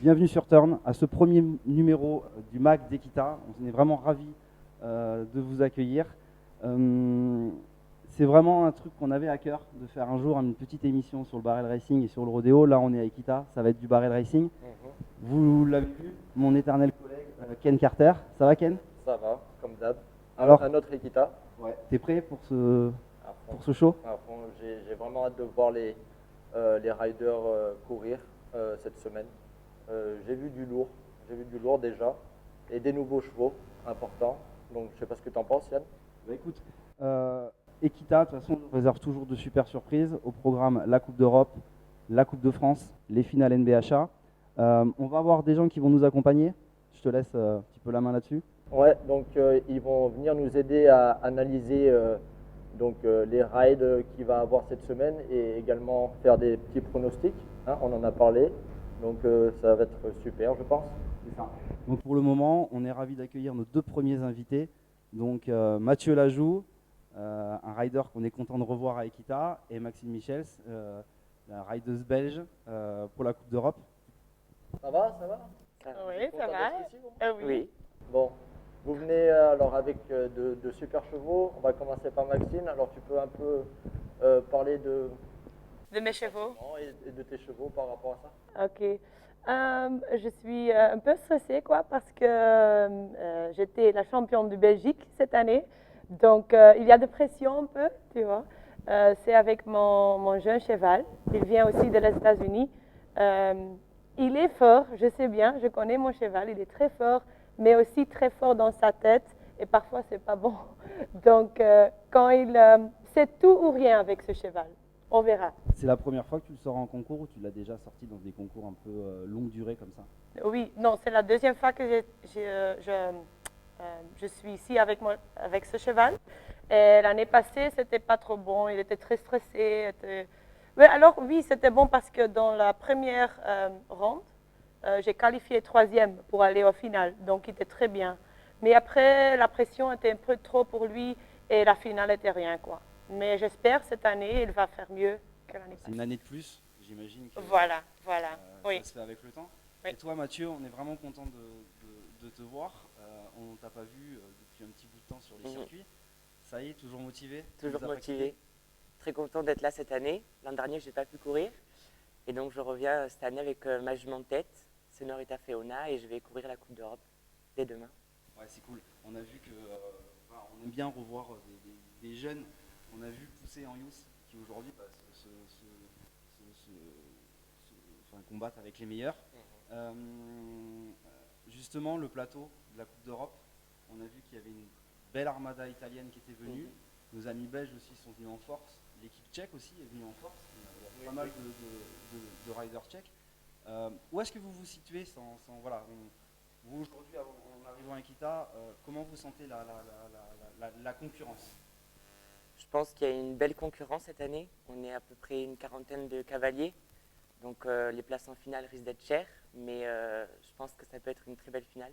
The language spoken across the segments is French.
Bienvenue sur Turn, à ce premier numéro du MAC d'Equita. On est vraiment ravis de vous accueillir. C'est vraiment un truc qu'on avait à cœur de faire un jour une petite émission sur le barrel racing et sur le rodéo. Là, on est à Equita, ça va être du barrel racing. Vous l'avez vu, mon éternel collègue Ken Carter. Ça va, Ken? Ça va, comme d'hab. Alors, un autre Equita. Ouais. T'es prêt pour ce show? J'ai vraiment hâte de voir les riders courir cette semaine. J'ai vu du lourd déjà, et des nouveaux chevaux importants. Donc je sais pas ce que tu en penses, Yann. Bah écoute, Equita, de toute façon, on réserve toujours de super surprises. Au programme, la Coupe d'Europe, la Coupe de France, les finales NBHA. On va avoir des gens qui vont nous accompagner. Je te laisse un petit peu la main là-dessus. Ouais, donc ils vont venir nous aider à analyser les rides qu'il va avoir cette semaine et également faire des petits pronostics. Hein, on en a parlé, donc ça va être super, je pense. C'est ça. Donc pour le moment, on est ravis d'accueillir nos deux premiers invités. Donc Mathieu Lajoux, un rider qu'on est content de revoir à Equita, et Maxime Michels, la rideuse belge pour la Coupe d'Europe. Ça va? Oui, ça va. Oui. Bon, vous venez alors avec de super chevaux. On va commencer par Maxime. Alors tu peux un peu parler de mes chevaux et de tes chevaux par rapport à ça. Ok. Je suis un peu stressée parce que j'étais la championne de Belgique cette année. Donc il y a de pression un peu, tu vois. C'est avec mon jeune cheval. Il vient aussi des États-Unis. Il est fort, je sais bien, je connais mon cheval, il est très fort, mais aussi très fort dans sa tête, et parfois c'est pas bon. Donc, c'est tout ou rien avec ce cheval, on verra. C'est la première fois que tu le sors en concours ou tu l'as déjà sorti dans des concours un peu longue durée comme ça? Oui, non, c'est la deuxième fois que je suis ici avec ce cheval. Et l'année passée, c'était pas trop bon, il était très stressé. Mais alors oui, c'était bon parce que dans la première ronde, j'ai qualifié troisième pour aller au final, donc il était très bien. Mais après, la pression était un peu trop pour lui et la finale était rien, quoi. Mais j'espère cette année, il va faire mieux que l'année passée. C'est une année de plus, j'imagine que voilà. Oui. ça se fait avec le temps. Oui. Et toi, Mathieu, on est vraiment content de te voir. On ne t'a pas vu depuis un petit bout de temps sur les circuits. Ça y est, toujours motivé? Toujours motivé. Très content d'être là cette année. L'an dernier, je n'ai pas pu courir. Et donc, je reviens cette année avec ma jument de tête, Senorita Feona, et je vais courir la Coupe d'Europe dès demain. Ouais, c'est cool. On a vu que on aime bien revoir des jeunes qu'on a vu pousser en youth qui aujourd'hui combattent avec les meilleurs. Justement, le plateau de la Coupe d'Europe, on a vu qu'il y avait une belle armada italienne qui était venue. Nos amis belges aussi sont venus en force. L'équipe tchèque aussi est venue en force. Il y a pas mal de riders tchèques. Où est-ce que vous vous situez vous aujourd'hui, en arrivant à Equita, comment vous sentez la concurrence? Je pense qu'il y a une belle concurrence cette année. On est à peu près une quarantaine de cavaliers. Donc les places en finale risquent d'être chères, mais je pense que ça peut être une très belle finale.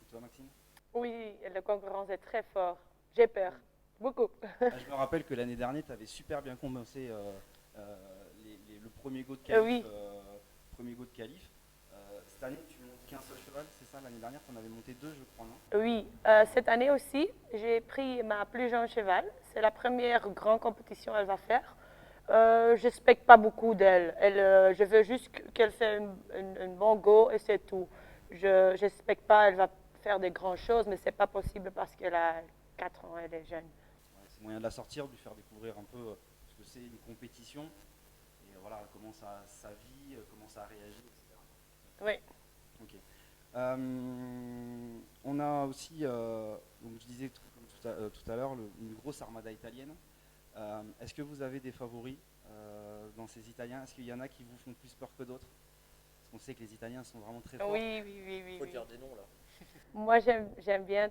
Et toi, Maxime? Oui, la concurrence est très forte. J'ai peur, beaucoup. Je me rappelle que l'année dernière, tu avais super bien commencé le premier go de qualif. Oui. Premier go de qualif. Cette année, tu montes qu'un seul cheval, c'est ça? L'année dernière, tu en avais monté deux, je crois, non? Oui, cette année aussi, j'ai pris ma plus jeune cheval. C'est la première grande compétition qu'elle va faire. Je n'expecte pas beaucoup d'elle. Je veux juste qu'elle fasse un bon go et c'est tout. Je n'expecte pas qu'elle va faire des grandes choses, mais ce n'est pas possible parce qu'elle a 4 ans, elle est jeune. Ouais, c'est moyen de la sortir, de lui faire découvrir un peu ce que c'est une compétition. Et voilà, comment ça vit, comment ça réagit, etc. Oui. Ok. On a aussi, donc je disais tout à l'heure, une grosse armada italienne. Est-ce que vous avez des favoris dans ces Italiens? Est-ce qu'il y en a qui vous font plus peur que d'autres? Parce qu'on sait que les Italiens sont vraiment très forts. Oui. Faut dire des noms là. Moi, j'aime bien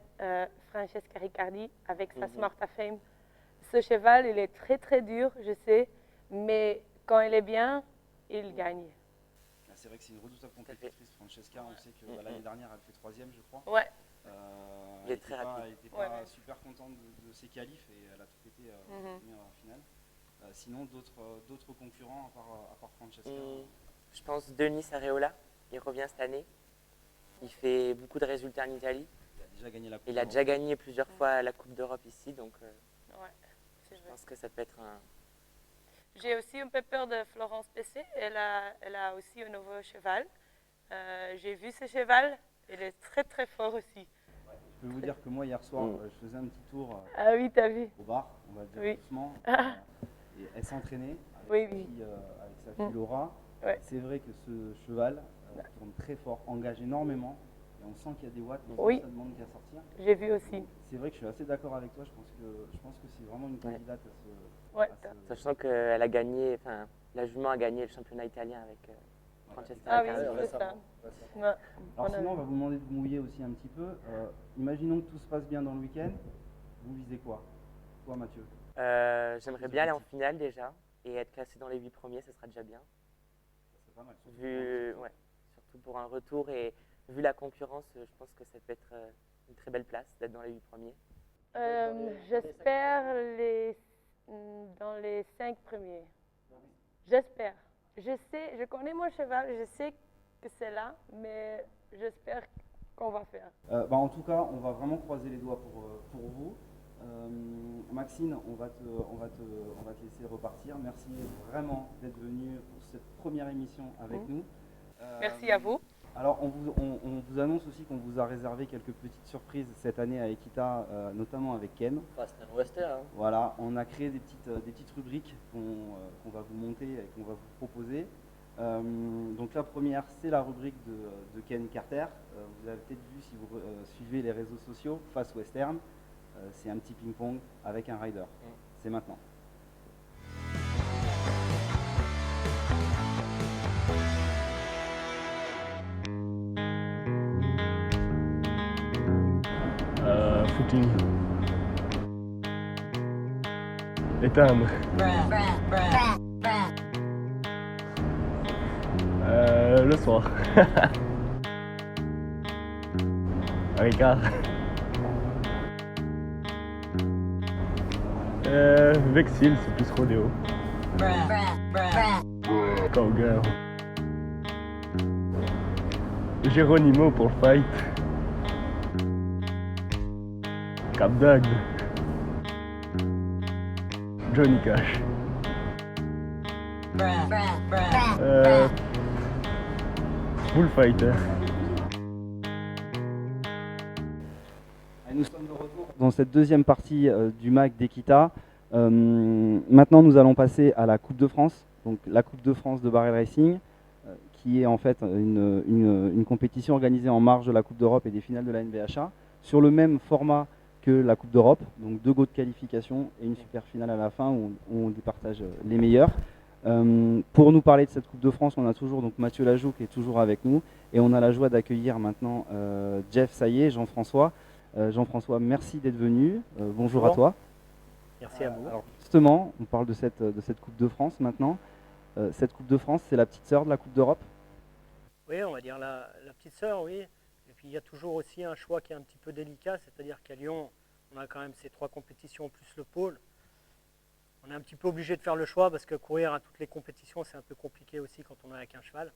Francesca Riccardi avec sa Smarta Fame. Ce cheval, il est très très dur, je sais, mais quand il est bien, il gagne. C'est vrai que c'est une redoutable compétitrice, Francesca. On sait que l'année dernière, elle fait troisième, je crois. Ouais. Elle est très rapide. Elle n'était pas super contente de ses qualifs et elle a tout pété en finale. Sinon, d'autres concurrents à part Francesca? Je pense Denis Areola, Il revient cette année. Il fait beaucoup de résultats en Italie. Il a déjà gagné la Coupe Il a d'Europe. déjà gagné plusieurs fois la Coupe d'Europe ici, donc Ouais, c'est je vrai. pense que ça peut être un... J'ai aussi un peu peur de Florence Pessé. Elle a aussi un nouveau cheval. J'ai vu ce cheval. Il est très très fort aussi. Je peux vous dire que moi, hier soir, je faisais un petit tour Ah oui, t'as vu? au bar, on va le dire Oui. doucement. Et elle s'entraînait Oui, avec, oui. avec sa fille Laura. Ouais. C'est vrai que ce cheval tourne très fort, engage énormément. Et on sent qu'il y a des watts, Oui. ça demande qu'à sortir. J'ai vu aussi. C'est vrai que je suis assez d'accord avec toi. Je pense que c'est vraiment une candidate à ce. Ouais. Sachant qu'elle a gagné, enfin, la jument a gagné le championnat italien avec Francesca Ah oui, Riccardi. c'est ça. Ouais. Alors sinon, on va vous demander de vous mouiller aussi un petit peu. Imaginons que tout se passe bien dans le week-end. Vous visez quoi? Toi, Mathieu? J'aimerais bien aller en finale déjà et être classé dans les 8 premiers, ça sera déjà bien. C'est pas mal. Ouais, surtout pour un retour et vu la concurrence, je pense que ça peut être une très belle place d'être dans les 8 premiers. J'espère dans les 5 premiers. J'espère. Je connais mon cheval, je sais que c'est là, mais j'espère qu'on va faire. En tout cas, on va vraiment croiser les doigts pour vous. Maxine, on va te laisser repartir. Merci vraiment d'être venu pour cette première émission avec nous. Merci à vous. Alors, on vous annonce aussi qu'on vous a réservé quelques petites surprises cette année à Equita, notamment avec Ken. Fast and Western. Voilà, on a créé des petites rubriques qu'on va vous monter et qu'on va vous proposer. Donc la première, c'est la rubrique de Ken Carter. Vous avez peut-être vu si vous suivez les réseaux sociaux, Fast Western. C'est un petit ping-pong avec un rider. C'est maintenant. Footing. Éteindre. Le soir. Ricard. Vexil, c'est plus rodéo. Cowgirl. Geronimo pour le fight. Cap Dog. Johnny Cash. Bullfighter. Nous sommes de retour dans cette deuxième partie du MAC d'Equita. Maintenant, nous allons passer à la Coupe de France. Donc, la Coupe de France de Barrel Racing, qui est en fait une compétition organisée en marge de la Coupe d'Europe et des finales de la NBHA, sur le même format que la Coupe d'Europe, donc 2 go de qualification et une super finale à la fin où on départage les meilleurs. Pour nous parler de cette Coupe de France, on a toujours donc Mathieu Lajoux qui est toujours avec nous et on a la joie d'accueillir maintenant Jeff Saillé, Jean-François. Jean-François, merci d'être venu. Bonjour à toi. Merci à vous. Alors justement, on parle de cette Coupe de France maintenant. Cette Coupe de France, c'est la petite sœur de la Coupe d'Europe? Oui, on va dire la petite sœur, oui. Et puis il y a toujours aussi un choix qui est un petit peu délicat, c'est-à-dire qu'à Lyon, on a quand même ces 3 compétitions plus le pôle. On est un petit peu obligé de faire le choix parce que courir à toutes les compétitions, c'est un peu compliqué aussi quand on est avec un cheval.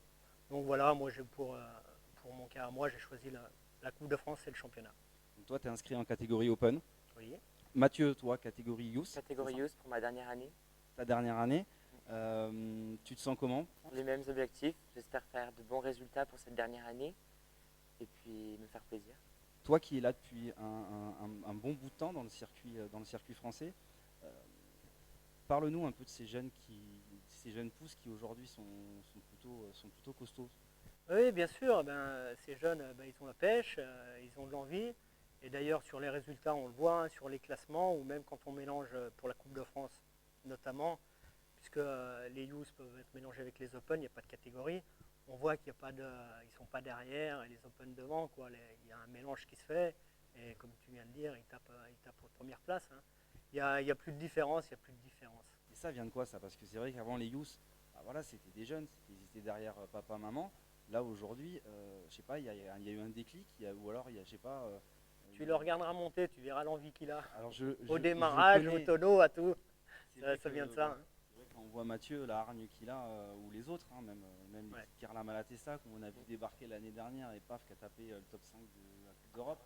Donc voilà, moi pour mon cas à moi, j'ai choisi la Coupe de France et le championnat. Donc toi, tu es inscrit en catégorie Open. Oui. Mathieu, toi, catégorie Youth. Catégorie Youth pour ma dernière année. Ta dernière année. Tu te sens comment? Les mêmes objectifs, j'espère faire de bons résultats pour cette dernière année et puis me faire plaisir. Toi qui es là depuis un bon bout de temps dans le circuit français, parle-nous un peu de ces jeunes pousses qui aujourd'hui sont plutôt costauds. Oui, bien sûr, ces jeunes, ils ont la pêche, ils ont de l'envie. Et d'ailleurs, sur les résultats, on le voit, hein, sur les classements, ou même quand on mélange pour la Coupe de France notamment, puisque les youths peuvent être mélangés avec les Open, il n'y a pas de catégorie. On voit qu'ils ne sont pas derrière et les Open devant, quoi. Il y a un mélange qui se fait. Et comme tu viens de dire, ils tapent aux premières places. Hein. Il y a plus de différence, Et ça vient de quoi ça? Parce que c'est vrai qu'avant les youths, voilà, c'était des jeunes, ils étaient derrière papa, maman. Là aujourd'hui, je sais pas, il y a eu un déclic, ou alors je sais pas. Tu le regarderas monter, tu verras l'envie qu'il a. Alors au démarrage, au tonneau, à tout. Ça vient de ça. Hein. Quand on voit Mathieu, la hargne qu'il a, ou les autres, hein, même Ouais. Carla Malatesta, qu'on a vu débarquer l'année dernière et paf, qui a tapé le top 5 de la Coupe d'Europe,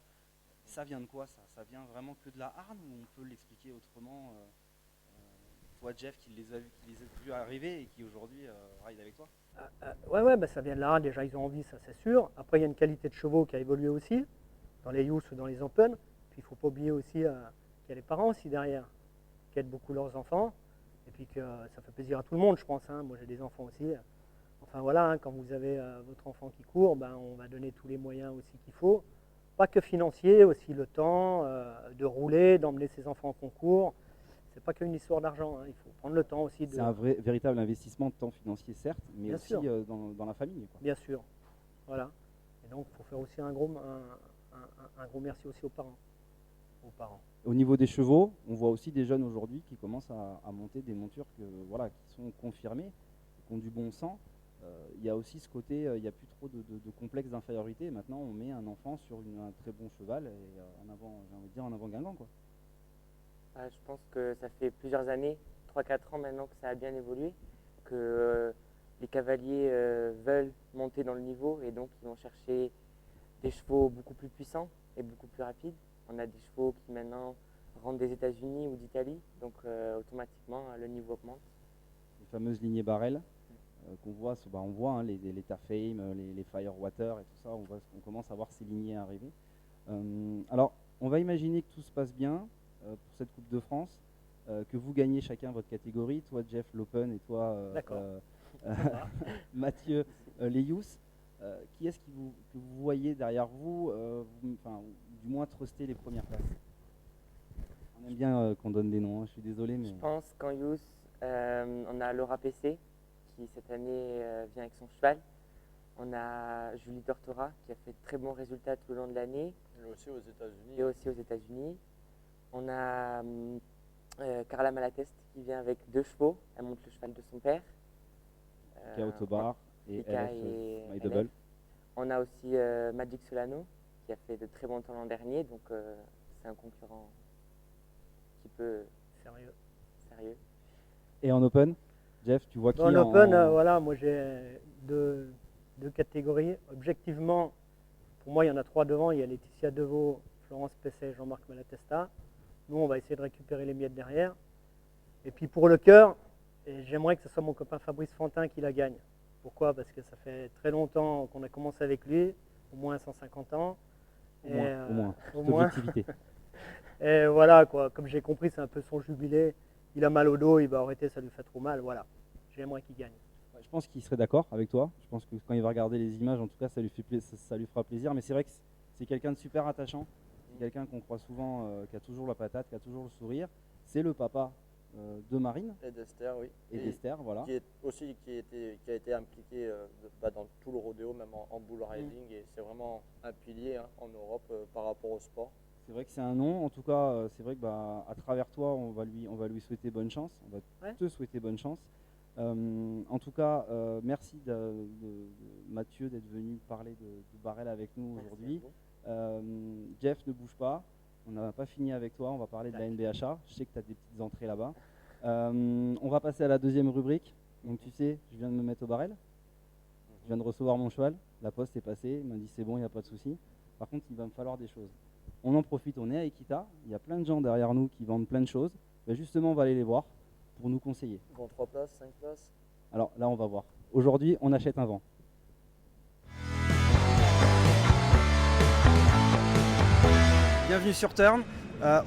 ça vient de quoi ça? Ça vient vraiment que de la hargne ou on peut l'expliquer autrement toi, Jeff, qui les a vus arriver et qui aujourd'hui ride avec toi? Ouais, bah, ça vient de là. Déjà, ils ont envie, ça c'est sûr. Après, il y a une qualité de chevaux qui a évolué aussi, dans les youths ou dans les open. Puis, il ne faut pas oublier aussi qu'il y a les parents aussi derrière, qui aident beaucoup leurs enfants. Et puis que ça fait plaisir à tout le monde, je pense. Hein. Moi, j'ai des enfants aussi. Enfin, voilà, hein, quand vous avez votre enfant qui court, ben, on va donner tous les moyens aussi qu'il faut. Pas que financier, aussi le temps de rouler, d'emmener ses enfants en concours. C'est pas qu'une histoire d'argent, hein. Il faut prendre le temps aussi de... C'est un véritable investissement de temps financier, certes, mais Bien aussi sûr. dans la famille, quoi. Bien sûr, voilà. Et donc, il faut faire aussi un gros merci aussi aux parents. Au niveau des chevaux, on voit aussi des jeunes aujourd'hui qui commencent à monter des montures qui sont confirmées, qui ont du bon sens. Il y a aussi ce côté, il n'y a plus trop de complexe d'infériorité. Maintenant, on met un enfant sur un très bon cheval et j'ai envie de dire en avant Guingamp, quoi. Je pense que ça fait plusieurs années, 3-4 ans maintenant que ça a bien évolué, que les cavaliers veulent monter dans le niveau et donc ils vont chercher des chevaux beaucoup plus puissants et beaucoup plus rapides. On a des chevaux qui maintenant rentrent des États-Unis ou d'Italie, donc automatiquement le niveau augmente. Les fameuses lignées barrel qu'on voit, on voit hein, les Tafame, les Firewater et tout ça, on commence à voir ces lignées arriver. Alors, on va imaginer que tout se passe bien pour cette Coupe de France, que vous gagnez chacun votre catégorie, toi Jeff l'Open et toi Mathieu les Youth. Qui est-ce que vous voyez derrière vous, du moins truster les premières places? On aime bien qu'on donne des noms, hein, je suis désolé. Mais... Je pense qu'en Youth, on a Laura PC qui cette année vient avec son cheval. On a Julie Tortora qui a fait de très bons résultats tout le long de l'année. Et aussi aux États-Unis. On a Carla Malatesta qui vient avec 2 chevaux. Elle monte le cheval de son père. Pika Autobar et My Double. On a aussi Magic Solano qui a fait de très bons temps l'an dernier. Donc c'est un concurrent qui peut... Sérieux. Et en Open, Jeff, tu vois qui en Open, voilà, moi j'ai deux catégories. Objectivement, pour moi, il y en a 3 devant. Il y a Laetitia Deveau, Florence Pesset et Jean-Marc Malatesta. Nous, on va essayer de récupérer les miettes derrière. Et puis pour le cœur, j'aimerais que ce soit mon copain Fabrice Fantin qui la gagne. Pourquoi? Parce que ça fait très longtemps qu'on a commencé avec lui, au moins 150 ans. Au moins. Et voilà, quoi. Comme j'ai compris, c'est un peu son jubilé. Il a mal au dos, il va arrêter, ça lui fait trop mal. Voilà, j'aimerais qu'il gagne. Je pense qu'il serait d'accord avec toi. Je pense que quand il va regarder les images, en tout cas, ça lui fera plaisir. Mais c'est vrai que c'est quelqu'un de super attachant. C'est quelqu'un qu'on croit souvent, qui a toujours la patate, qui a toujours le sourire. C'est le papa de Marine. Et d'Esther, oui. Et d'Esther, voilà. Qui a été impliqué dans tout le rodéo, même en bull riding. Et c'est vraiment un pilier en Europe par rapport au sport. C'est vrai que c'est un nom. En tout cas, c'est vrai que à travers toi, on va lui souhaiter bonne chance. On va te souhaiter bonne chance. En tout cas, merci Mathieu d'être venu parler de Barrel avec nous aujourd'hui. Jeff, ne bouge pas. On n'a pas fini avec toi. On va parler de la NBHA. Je sais que tu as des petites entrées là-bas. On va passer à la deuxième rubrique. Donc tu sais, je viens de me mettre au Barrel. Je viens de recevoir mon cheval. La poste est passée. Il m'a dit c'est bon, il n'y a pas de souci. Par contre, il va me falloir des choses. On en profite, on est à Equita. Il y a plein de gens derrière nous qui vendent plein de choses. Ben justement, on va aller les voir pour nous conseiller. Bon, 3 places, 5 places. Alors là, on va voir. Aujourd'hui, on achète un vent. Bienvenue sur Turn.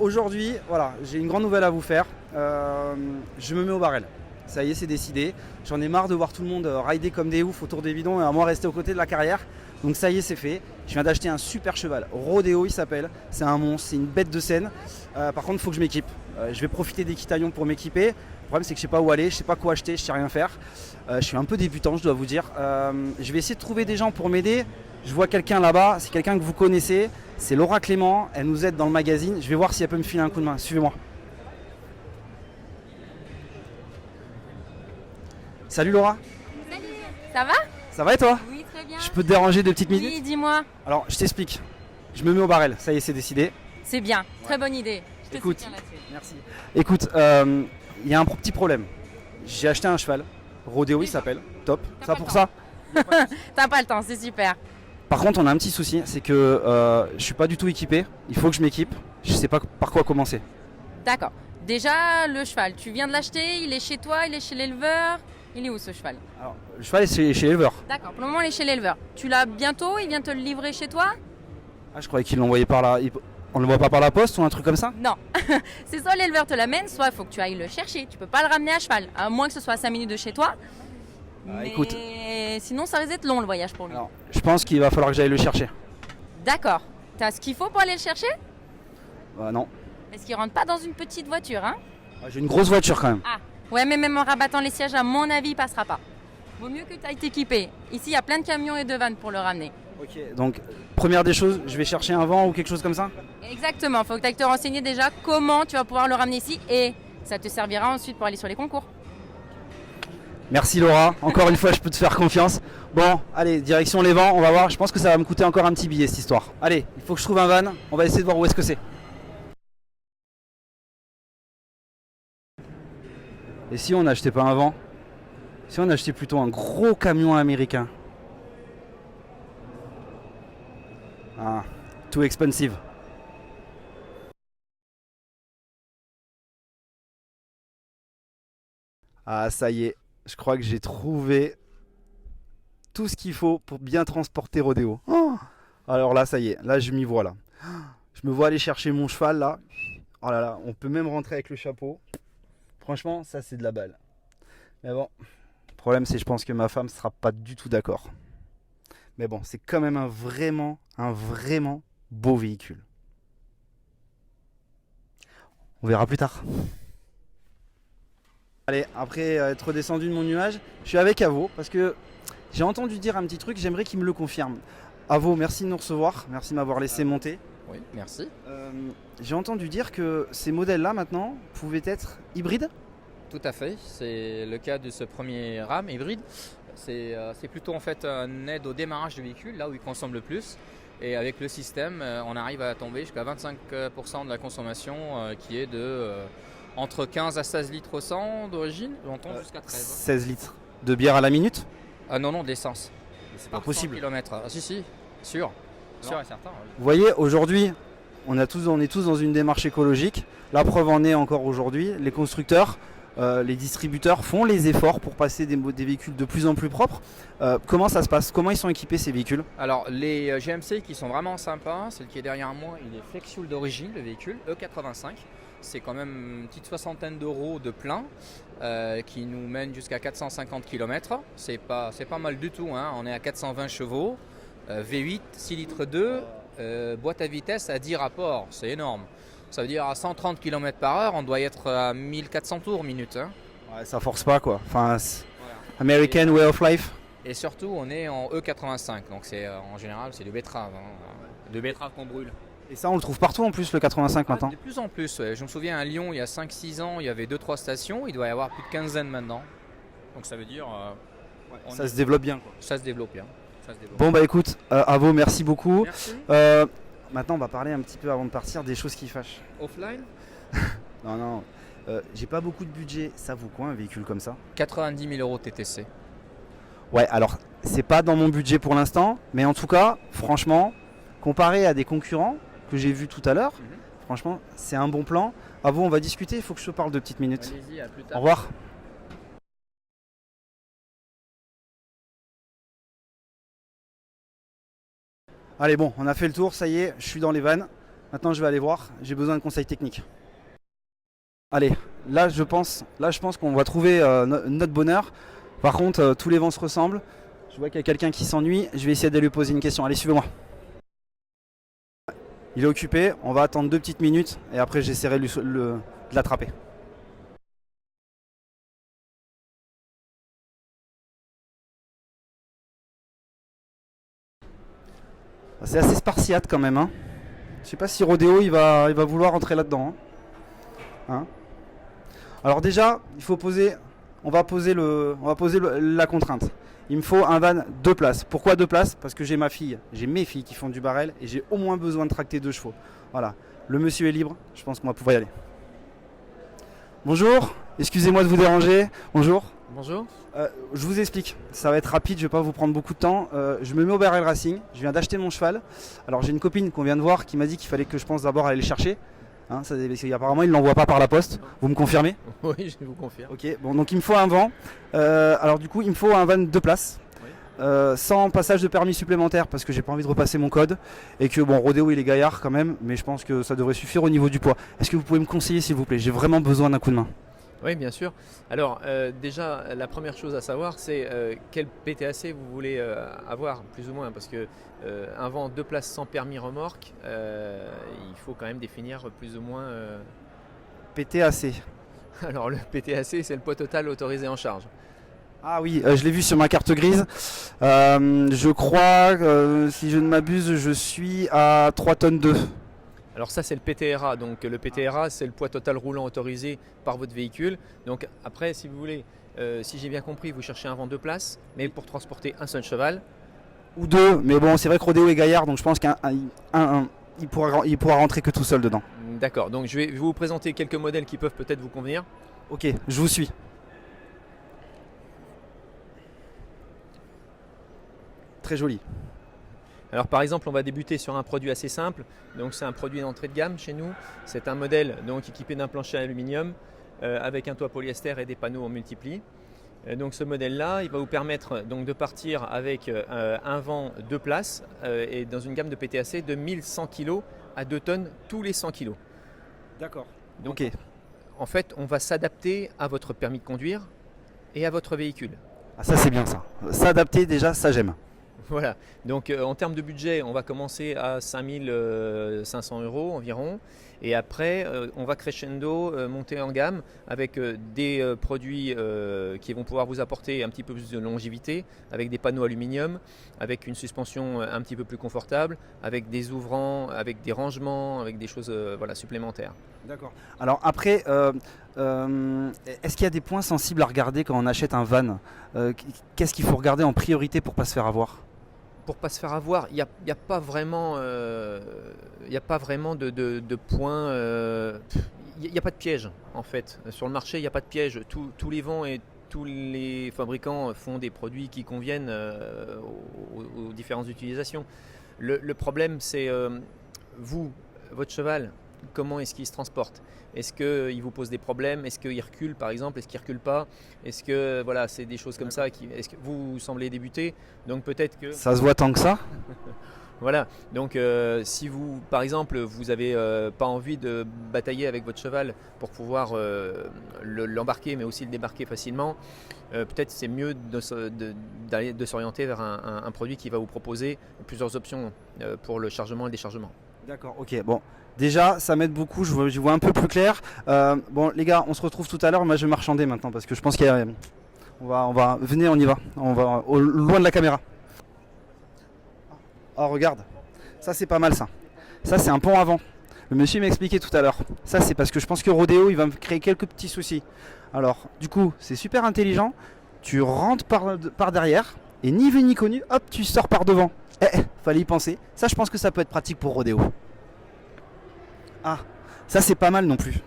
Aujourd'hui, voilà, j'ai une grande nouvelle à vous faire. Je me mets au Barrel. Ça y est, c'est décidé. J'en ai marre de voir tout le monde rider comme des oufs autour des bidons et à moi rester aux côtés de la carrière. Donc ça y est, c'est fait. Je viens d'acheter un super cheval. Rodeo, il s'appelle. C'est un monstre, c'est une bête de scène. Par contre, il faut que je m'équipe. Je vais profiter d'Equitalion pour m'équiper. Le problème, c'est que je ne sais pas où aller, je ne sais pas quoi acheter, je ne sais rien faire. Je suis un peu débutant, je dois vous dire. Je vais essayer de trouver des gens pour m'aider. Je vois quelqu'un là-bas, c'est quelqu'un que vous connaissez. C'est Laura Clément, elle nous aide dans le magazine. Je vais voir si elle peut me filer un coup de main. Suivez-moi. Salut Laura. Salut, ça va? Ça va et toi? Oui, très bien. Je peux te déranger 2 petites minutes? Oui, dis-moi. Alors, je t'explique. Je me mets au Barrel, ça y est, c'est décidé. C'est bien, très bonne idée. Je te Écoute, soutiens là-dessus. merci. Écoute, il y a un petit problème. j'ai acheté un cheval. Rodéo, il s'appelle. Top. T'as Ça pas pour le ça. T'as pas le temps, c'est super. Par contre, on a un petit souci, c'est que je suis pas du tout équipé. Il faut que je m'équipe. Je sais pas par quoi commencer. D'accord. Déjà, le cheval, tu viens de l'acheter, il est chez toi, il est chez l'éleveur. Il est où ce cheval? Alors, le cheval est chez l'éleveur. D'accord, pour le moment, il est chez l'éleveur. Tu l'as bientôt, il vient te le livrer chez toi? Ah, je croyais qu'il l'envoyait par là. On le voit pas par la poste ou un truc comme ça? Non. C'est soit l'éleveur te l'amène, soit il faut que tu ailles le chercher. Tu peux pas le ramener à cheval, à moins que ce soit à 5 minutes de chez toi. Mais écoute. sinon, ça risque d'être long le voyage pour lui. Alors, je pense qu'il va falloir que j'aille le chercher. D'accord. T'as ce qu'il faut pour aller le chercher? Non. Est-ce qu'il rentre pas dans une petite voiture, hein? Ah, j'ai une grosse voiture quand même. Ah, ouais, mais même en rabattant les sièges, à mon avis, il passera pas. Vaut mieux que tu ailles t'équiper. Ici, il y a plein de camions et de vannes pour le ramener. Ok, donc première des choses, je vais chercher un vent ou quelque chose comme ça? Exactement, il faut que tu ailles te renseigner déjà comment tu vas pouvoir le ramener ici et ça te servira ensuite pour aller sur les concours. Merci Laura, encore une fois je peux te faire confiance. Bon, allez, direction les vents, on va voir, je pense que ça va me coûter encore un petit billet cette histoire. Allez, il faut que je trouve un van, on va essayer de voir où est-ce que c'est. Et si on n'achetait pas un vent? Si on achetait plutôt un gros camion américain? Ah, too expensive. Ah, ça y est, je crois que j'ai trouvé tout ce qu'il faut pour bien transporter Rodéo. Oh, alors là, ça y est, là je m'y vois là. Je me vois aller chercher mon cheval là. Oh là là, on peut même rentrer avec le chapeau. Franchement, ça c'est de la balle. Mais bon, le problème c'est que je pense que ma femme sera pas du tout d'accord. Mais bon, c'est quand même un vraiment beau véhicule. On verra plus tard. Allez, après être descendu de mon nuage, je suis avec Avo parce que j'ai entendu dire un petit truc, j'aimerais qu'il me le confirme. Avo, merci de nous recevoir, merci de m'avoir laissé monter. Oui, merci. J'ai entendu dire que ces modèles-là maintenant pouvaient être hybrides. Tout à fait, c'est le cas de ce premier RAM hybride. C'est plutôt en fait une aide au démarrage du véhicule, là où il consomme le plus. Et avec le système, on arrive à tomber jusqu'à 25% de la consommation qui est de entre 15 à 16 litres au 100 d'origine, on tombe jusqu'à 13. 16 litres de bière à la minute? Ah non, d'essence. C'est pas possible. Kilomètres. Ah si, sûr. Sûr et certain. Oui. Vous voyez, aujourd'hui, on est tous dans une démarche écologique. La preuve en est encore aujourd'hui. Les constructeurs, les distributeurs font les efforts pour passer des véhicules de plus en plus propres. Comment ça se passe? Comment ils sont équipés ces véhicules? Alors les GMC qui sont vraiment sympas, celui qui est derrière moi, il est Flexfuel d'origine, le véhicule, E85. C'est quand même une petite soixantaine d'euros de plein qui nous mène jusqu'à 450 km. C'est pas mal du tout, hein. On est à 420 chevaux, V8, 6 litres 2, boîte à vitesse à 10 rapports, c'est énorme. Ça veut dire à 130 km/h, on doit être à 1400 tours minute. Hein. Ouais, ça force pas quoi. Enfin, Voilà. American way of life. Et surtout, on est en E85, donc c'est en général c'est de betterave, hein. De betterave qu'on brûle. Et ça, on le trouve partout en plus, le 85 maintenant. De plus en plus, ouais. Je me souviens à Lyon, il y a 5-6 ans, il y avait 2-3 stations, il doit y avoir plus de quinzaine maintenant. Donc ça veut dire... Ça se développe bien quoi. Ça se développe bien. Ça se développe. Bon bah écoute, Avo, merci beaucoup. Merci. Maintenant, on va parler un petit peu avant de partir des choses qui fâchent. Offline Non, j'ai pas beaucoup de budget. Ça vaut quoi un véhicule comme ça? 90 000 euros TTC. Ouais, alors c'est pas dans mon budget pour l'instant, mais en tout cas, franchement, comparé à des concurrents que j'ai vus tout à l'heure, franchement, c'est un bon plan. Avo, on va discuter, il faut que je te parle 2 petites minutes. Allez-y, à plus tard. Au revoir. Allez, bon, on a fait le tour, ça y est, je suis dans les vannes. Maintenant, je vais aller voir, j'ai besoin de conseils techniques. Allez, là, je pense qu'on va trouver notre bonheur. Par contre, tous les vents se ressemblent. Je vois qu'il y a quelqu'un qui s'ennuie, je vais essayer de lui poser une question. Allez, suivez-moi. Il est occupé, on va attendre 2 petites minutes et après, j'essaierai de l'attraper. C'est assez spartiate quand même. Hein. Je sais pas si Rodéo il va vouloir entrer là-dedans. Hein. Alors déjà, on va poser la contrainte. Il me faut un van 2 places. Pourquoi 2 places? Parce que j'ai mes filles qui font du barrel et j'ai au moins besoin de tracter 2 chevaux. Voilà, le monsieur est libre, je pense qu'on va pouvoir y aller. Bonjour, excusez-moi de vous déranger. Bonjour. Bonjour. Je vous explique, ça va être rapide, je vais pas vous prendre beaucoup de temps. Je me mets au BRL Racing, je viens d'acheter mon cheval. Alors j'ai une copine qu'on vient de voir qui m'a dit qu'il fallait que je pense d'abord aller le chercher. Hein, apparemment il ne l'envoie pas par la poste, vous me confirmez? Oui, je vous confirme. Ok, bon donc il me faut un van. Alors du coup il me faut un van 2 places. Sans passage de permis supplémentaire parce que j'ai pas envie de repasser mon code et que bon Rodéo il est gaillard quand même, mais je pense que ça devrait suffire au niveau du poids. Est-ce que vous pouvez me conseiller s'il vous plaît? J'ai vraiment besoin d'un coup de main. Oui, bien sûr. Alors, déjà, la première chose à savoir, c'est quel PTAC vous voulez avoir, plus ou moins, parce que un van 2 places sans permis remorque, il faut quand même définir plus ou moins. PTAC. Alors, le PTAC, c'est le poids total autorisé en charge. Ah oui, je l'ai vu sur ma carte grise. Je crois, si je ne m'abuse, je suis à 3 tonnes 2. Alors ça c'est le PTRA, donc le PTRA c'est le poids total roulant autorisé par votre véhicule. Donc après si vous voulez, si j'ai bien compris, vous cherchez un van 2 places, mais pour transporter un seul cheval. Ou 2, mais bon c'est vrai que Rodéo est gaillard, donc je pense qu'il pourra rentrer que tout seul dedans. D'accord, donc je vais vous présenter quelques modèles qui peuvent peut-être vous convenir. Ok, je vous suis. Très joli. Alors par exemple on va débuter sur un produit assez simple, donc c'est un produit d'entrée de gamme chez nous, c'est un modèle donc équipé d'un plancher aluminium avec un toit polyester et des panneaux en multipli. Donc ce modèle là il va vous permettre donc de partir avec un van 2 places et dans une gamme de PTAC de 1100 kg à 2 tonnes tous les 100 kg. D'accord. Donc ok. En fait on va s'adapter à votre permis de conduire et à votre véhicule. Ah ça c'est bien ça, s'adapter déjà ça j'aime. Voilà, donc en termes de budget, on va commencer à 5500 € environ. Et après, on va crescendo, monter en gamme avec des produits qui vont pouvoir vous apporter un petit peu plus de longévité, avec des panneaux aluminium, avec une suspension un petit peu plus confortable, avec des ouvrants, avec des rangements, avec des choses voilà, supplémentaires. D'accord. Alors après, est-ce qu'il y a des points sensibles à regarder quand on achète un van? Qu'est-ce qu'il faut regarder en priorité pour ne pas se faire avoir? Pour ne pas se faire avoir, il n'y a pas vraiment, de points, il n'y a pas de piège en fait. Sur le marché, il n'y a pas de piège. Tous les vents et tous les fabricants font des produits qui conviennent aux différentes utilisations. Le problème, c'est vous, votre cheval, comment est-ce qu'il se transporte? Est-ce qu'il vous pose des problèmes? Est-ce qu'il recule par exemple? Est-ce qu'il ne recule pas? Est-ce que voilà, c'est des choses comme ça est-ce que vous semblez débuter? Donc peut-être que... Ça se voit tant que ça? Voilà, donc si vous, par exemple, vous n'avez pas envie de batailler avec votre cheval pour pouvoir l'embarquer mais aussi le débarquer facilement, peut-être c'est mieux de s'orienter vers un produit qui va vous proposer plusieurs options pour le chargement et le déchargement. D'accord, ok, bon. Déjà, ça m'aide beaucoup, je vois un peu plus clair. Bon, les gars, on se retrouve tout à l'heure. Moi, je vais marchander maintenant parce que je pense qu'il y a... Venez, on y va. On va loin de la caméra. Oh, regarde. Ça, c'est pas mal, ça. Ça, c'est un pont avant. Le monsieur m'a expliqué tout à l'heure. Ça, c'est parce que je pense que Rodéo, il va me créer quelques petits soucis. Alors, du coup, c'est super intelligent. Tu rentres par derrière et ni vu ni connu, hop, tu sors par devant. Fallait y penser. Ça, je pense que ça peut être pratique pour Rodéo. Ah, ça c'est pas mal non plus.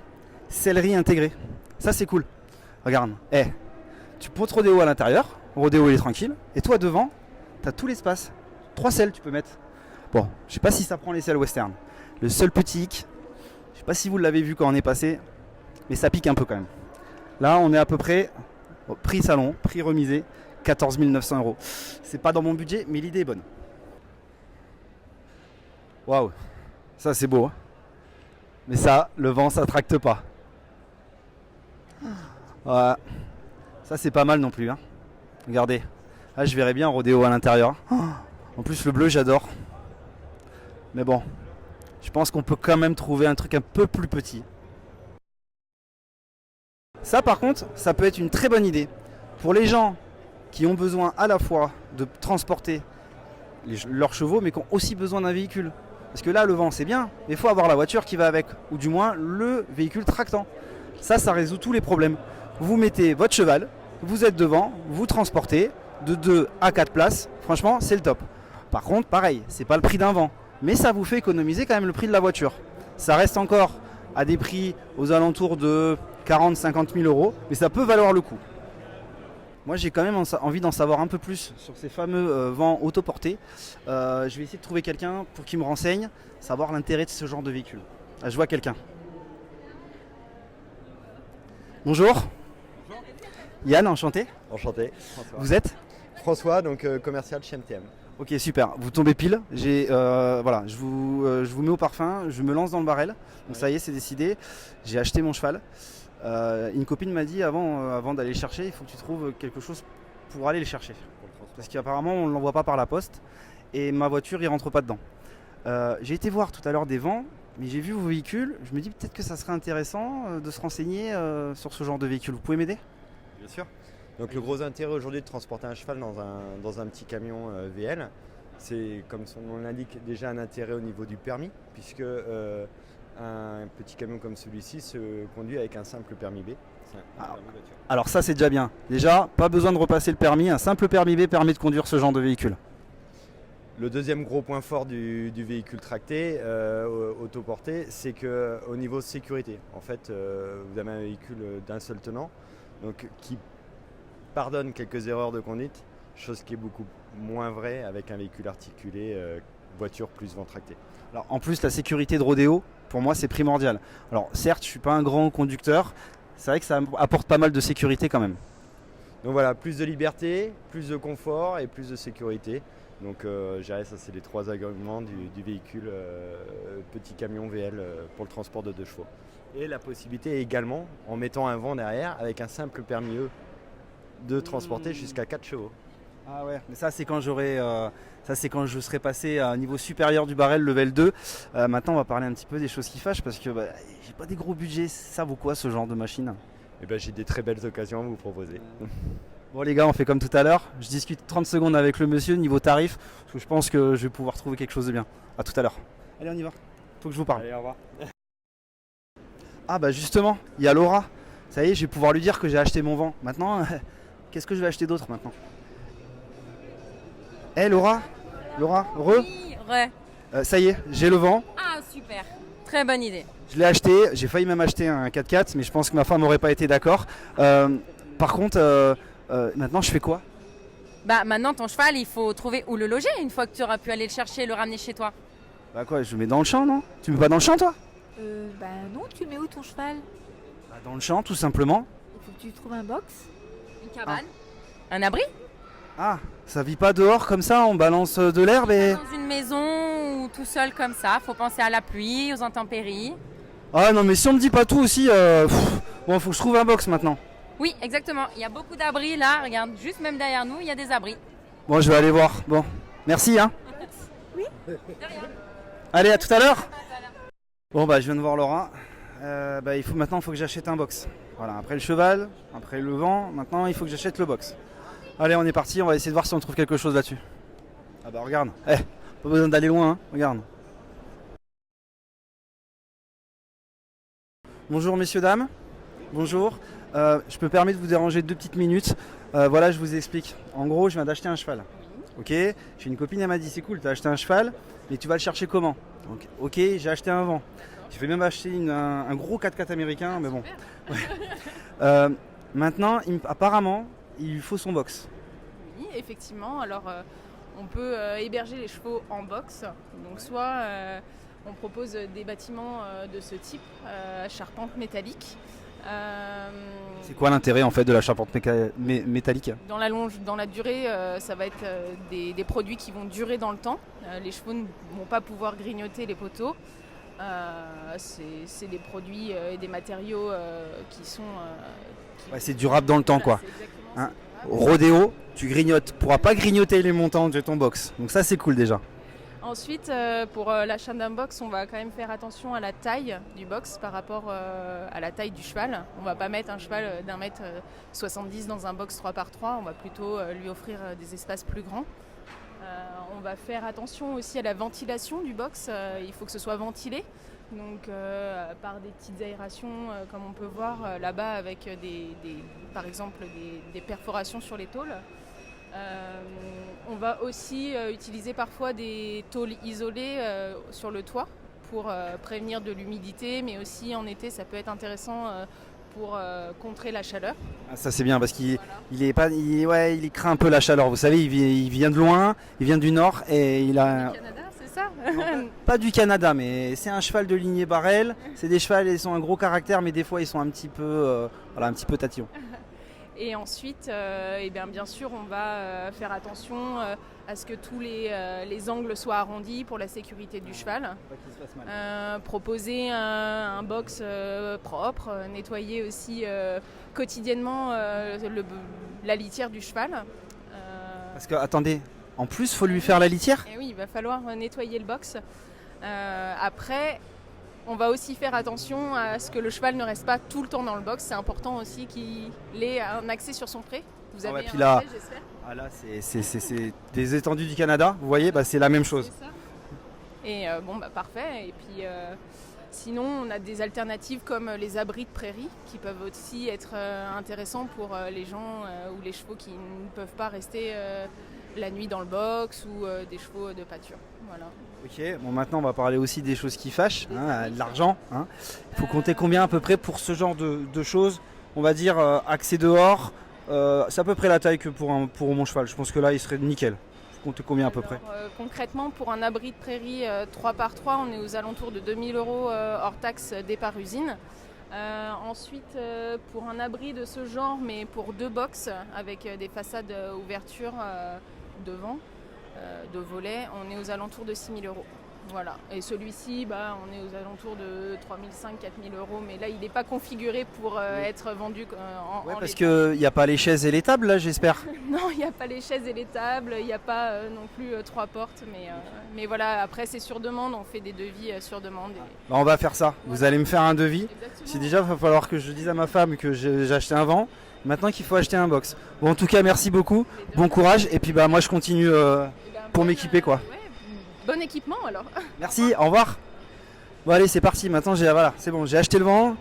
Sellerie intégrée. Ça c'est cool. Regarde. Tu poses Rodéo à l'intérieur. Rodéo il est tranquille. Et toi devant, t'as tout l'espace. 3 selles tu peux mettre. Bon, je sais pas si ça prend les selles western. Le seul petit hic, je sais pas si vous l'avez vu quand on est passé, mais ça pique un peu quand même. Là on est à peu près prix salon, prix remisé, 14 900 €. C'est pas dans mon budget, mais l'idée est bonne. Waouh, ça c'est beau. Hein. Mais ça, le vent, ça tracte pas. Ouais. Ça, c'est pas mal non plus. Hein. Regardez. Là, je verrais bien Rodéo à l'intérieur. En plus, le bleu, j'adore. Mais bon, je pense qu'on peut quand même trouver un truc un peu plus petit. Ça, par contre, ça peut être une très bonne idée. Pour les gens qui ont besoin à la fois de transporter leurs chevaux, mais qui ont aussi besoin d'un véhicule. Parce que là, le vent, c'est bien, mais il faut avoir la voiture qui va avec, ou du moins le véhicule tractant. Ça résout tous les problèmes. Vous mettez votre cheval, vous êtes devant, vous transportez de 2 à 4 places. Franchement, c'est le top. Par contre, pareil, c'est pas le prix d'un vent, mais ça vous fait économiser quand même le prix de la voiture. Ça reste encore à des prix aux alentours de 40-50 000 euros, mais ça peut valoir le coup. Moi j'ai quand même envie d'en savoir un peu plus sur ces fameux vents autoportés. Je vais essayer de trouver quelqu'un pour qu'il me renseigne, savoir l'intérêt de ce genre de véhicule. Ah, je vois quelqu'un. Bonjour. Bonjour. Yann, enchanté. Enchanté. François. Vous êtes François, donc commercial chez MTM. Ok, super. Vous tombez pile. Voilà, je vous mets au parfum, je me lance dans le barrel. Donc ça y est, c'est décidé. J'ai acheté mon cheval. Une copine m'a dit avant d'aller le chercher, il faut que tu trouves quelque chose pour aller le chercher. Parce qu'apparemment, on ne l'envoie pas par la poste. Et ma voiture, il rentre pas dedans. J'ai été voir tout à l'heure des vents, mais j'ai vu vos véhicules. Je me dis peut-être que ça serait intéressant de se renseigner sur ce genre de véhicule. Vous pouvez m'aider ? Bien sûr. Donc le gros intérêt aujourd'hui de transporter un cheval dans un petit camion VL, c'est comme son nom l'indique déjà un intérêt au niveau du permis, puisque un petit camion comme celui-ci se conduit avec un simple permis B. Alors ça c'est déjà bien. Déjà, pas besoin de repasser le permis. Un simple permis B permet de conduire ce genre de véhicule. Le deuxième gros point fort du véhicule tracté, autoporté, c'est qu'au niveau sécurité, en fait, vous avez un véhicule d'un seul tenant, donc qui pardonne quelques erreurs de conduite, chose qui est beaucoup moins vrai avec un véhicule articulé, voiture plus vent tracté. Alors en plus la sécurité de rodéo, pour moi c'est primordial. Alors certes je suis pas un grand conducteur, c'est vrai que ça apporte pas mal de sécurité quand même. Donc voilà, plus de liberté, plus de confort et plus de sécurité. Donc je dirais ça c'est les trois arguments du véhicule petit camion VL pour le transport de 2 chevaux. Et la possibilité également, en mettant un vent derrière, avec un simple permis E, de transporter jusqu'à 4 chevaux. Ah ouais, mais ça c'est quand je serai passé à un niveau supérieur du barrel, level 2. Maintenant on va parler un petit peu des choses qui fâchent parce que j'ai pas des gros budgets. Ça vaut quoi ce genre de machine ? Et ben j'ai des très belles occasions à vous proposer. Bon les gars, on fait comme tout à l'heure. Je discute 30 secondes avec le monsieur niveau tarif parce que je pense que je vais pouvoir trouver quelque chose de bien. À tout à l'heure. Allez on y va. Faut que je vous parle. Allez, au revoir. Ah bah justement, il y a Laura. Ça y est, je vais pouvoir lui dire que j'ai acheté mon vent. Maintenant, qu'est-ce que je vais acheter d'autre maintenant ? Laura, heureux ? Oui, ouais. Ça y est, j'ai le vent. Ah, super. Très bonne idée. Je l'ai acheté, j'ai failli même acheter un 4x4, mais je pense que ma femme n'aurait pas été d'accord. Par contre, maintenant je fais quoi ? Bah maintenant ton cheval, il faut trouver où le loger une fois que tu auras pu aller le chercher et le ramener chez toi. Bah quoi, je le mets dans le champ, non ? Tu le mets pas dans le champ toi ? Bah non, tu le mets où ton cheval ? Bah, dans le champ tout simplement. Il faut que tu trouves un box. Une cabane. Un abri. Ah, ça vit pas dehors comme ça, on balance de l'herbe et... Dans une maison ou tout seul comme ça, faut penser à la pluie, aux intempéries. Ah non mais si on me dit pas tout aussi, bon faut que je trouve un box maintenant. Oui, exactement. Il y a beaucoup d'abris là. Regarde, juste même derrière nous, il y a des abris. Bon, je vais aller voir. Bon, merci hein. Oui. De rien. Allez, à tout à l'heure. Bon bah je viens de voir Laura. Maintenant il faut que j'achète un box. Voilà, après le cheval, après le vent, maintenant il faut que j'achète le box. Allez, on est parti, on va essayer de voir si on trouve quelque chose là-dessus. Ah bah regarde, pas besoin d'aller loin, hein. Regarde. Bonjour messieurs, dames. Bonjour. Je me permets de vous déranger 2 petites minutes. Voilà, je vous explique. En gros, je viens d'acheter un cheval. Ok, j'ai une copine, elle m'a dit c'est cool, t'as acheté un cheval, mais tu vas le chercher comment ? Donc, ok, j'ai acheté un vent. J'ai même acheté un gros 4x4 américain, mais bon. Ouais. Maintenant, apparemment, il lui faut son box. Oui, effectivement. Alors, on peut héberger les chevaux en box. Donc, soit on propose des bâtiments de ce type, à charpente métallique. C'est quoi l'intérêt en fait de la charpente métallique ? Dans la durée, ça va être des produits qui vont durer dans le temps. Les chevaux ne vont pas pouvoir grignoter les poteaux. C'est des produits et des matériaux qui sont... Ouais, c'est durable dans le temps quoi. Hein, rodéo, tu pourras pas grignoter les montants de ton box. Donc ça c'est cool déjà. Ensuite, pour l'achat d'un box, on va quand même faire attention à la taille du box par rapport à la taille du cheval. On ne va pas mettre un cheval d'un mètre 70 dans un box 3x3, on va plutôt lui offrir des espaces plus grands. On va faire attention aussi à la ventilation du box, il faut que ce soit ventilé. Donc par des petites aérations comme on peut voir là-bas avec par exemple des perforations sur les tôles. On va aussi utiliser parfois des tôles isolées sur le toit pour prévenir de l'humidité, mais aussi en été ça peut être intéressant pour contrer la chaleur. Ah, ça c'est bien parce il craint un peu la chaleur. Vous savez, il vient de loin, il vient du nord et il a... Du Canada, c'est ça? Pas du Canada, mais c'est un cheval de lignée Barrel. C'est des chevals, ils ont un gros caractère, mais des fois ils sont un petit peu, un petit peu tatillons. Et ensuite, bien sûr, on va faire attention à ce que tous les angles soient arrondis pour la sécurité du cheval. Pas qu'il se fasse mal. Proposer un box propre, nettoyer aussi quotidiennement la litière du cheval. Parce que, attendez, en plus, faut lui faire la litière? Et oui, il va falloir nettoyer le box. Après, on va aussi faire attention à ce que le cheval ne reste pas tout le temps dans le box. C'est important aussi qu'il ait un accès sur son pré. Vous avez puis un là, pré, j'espère. Ah là, c'est des étendues du Canada, vous voyez, c'est la même chose. C'est ça. Et parfait. Et puis sinon, on a des alternatives comme les abris de prairie qui peuvent aussi être intéressants pour les gens ou les chevaux qui ne peuvent pas rester la nuit dans le box ou des chevaux de pâture. Voilà. Ok, bon maintenant on va parler aussi des choses qui fâchent, de l'argent. Il faut compter combien à peu près pour ce genre de choses? On va dire accès dehors, c'est à peu près la taille que pour mon cheval. Je pense que là il serait nickel. Faut compter combien à peu près? Concrètement, pour un abri de prairie 3x3, on est aux alentours de 2000 € hors taxe départ usine. Ensuite, pour un abri de ce genre, mais pour 2 box avec des façades ouverture devant, de volets, on est aux alentours de 6 000 €. Voilà. Et celui-ci, on est aux alentours de 3 500 4 000 €, mais là il n'est pas configuré pour être vendu en Parce qu'il n'y a pas les chaises et les tables là, j'espère. Non, il n'y a pas les chaises et les tables, il n'y a pas non plus 3 portes, mais voilà, après c'est sur demande, on fait des devis sur demande. On va faire ça, vous allez me faire un devis. Si déjà il va falloir que je dise à ma femme que j'ai acheté un vent, maintenant qu'il faut acheter un box. Bon, en tout cas, merci beaucoup, bon courage, et puis moi je continue pour m'équiper quoi. Bon équipement alors. Merci, au revoir. Bon allez, c'est parti, maintenant c'est bon, j'ai acheté le vent.